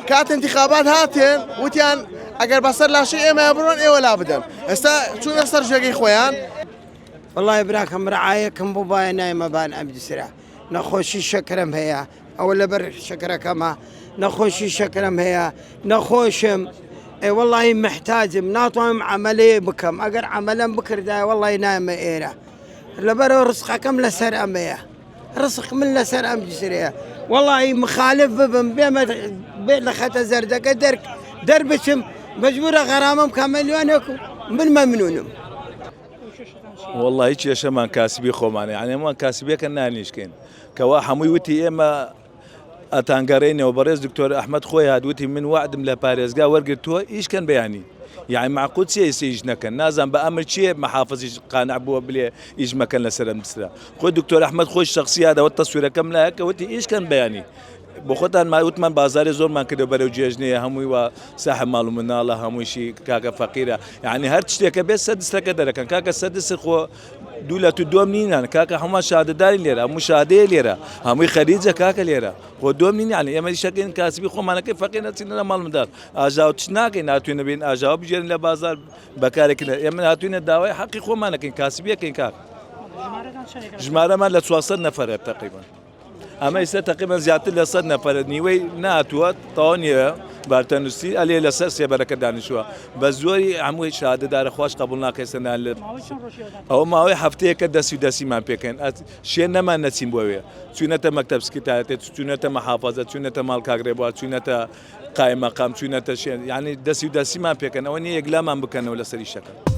كات انتخابات هاتين وتيان اگر بسر لا شيء ما يبرون اي ولا بدن هسه شو يصير جاي خويان والله براكم رعايكم بوباي نايمه بان ابدي سرع نخوشي شكرم هيا او بر شكرا كما نخوشي شكرم هيا نخوشم اي والله محتاج ناطم عمليه بكم اگر عملا بكر دا والله نايمه ايره لبر رزقكم لسر اميه رزق من لسر ام جسريه والله مخالف بما لخت زردك دربشم مجبوره غرامم كمليونكم من ممنونم والله هيك يا شمان كاسبي خومانه يعني ما كاسبي كنا نيشكين كوا حموي وتي اما اتانغاريني وبرز دكتور احمد خويا هادوتي من وعد ملا باريزغا ورقتو ايش كان بياني يعني معقود سيجنا كان نازم بامر شيء محافظ قانع بو بلي يج مكان لسلام سلا خو دكتور احمد خوي الشخصيه هذا والتصوير كامله هكا وتي ايش كان بياني بخوتان ما وتمن بازاري زور ما كده برو جيجنيه هموي وساحب مالو من الله هموي شي كاكا فقيره يعني هر تشتي بس سدس لك كان كاكا سدس خو دولة دومنين كاكا هما شهاده داري ليره مشاهده ليره هموي خريجه كاكا ليره خو دومنين يعني اما شكين كاسبي خو ما فقيره سنه مال مدار اجاو تشناكي ناتوين بين اجاو بجيرن لبازار بكارك يمن هاتوين داوي حقي خو ما كاسبيه كين كاك جماره ما لا توصل نفر تقريبا اما يصير تقريبا زيادة لصد نفر نيوي ناتوات طونية بارتنوسي عليه لسه بركة دانشوا بزوري عموي شهادة دار خواش قبولنا كيسنا أو ما هو حفتة كدسي ما بيكن شيء نما نسيم بويه سنة مكتب سكتات سنة محافظة سنة مال كاغربوات سنة قائمة مقام سنة شيء يعني دسي ما بيكن أو ني إقلام بكنا ولا سري شكل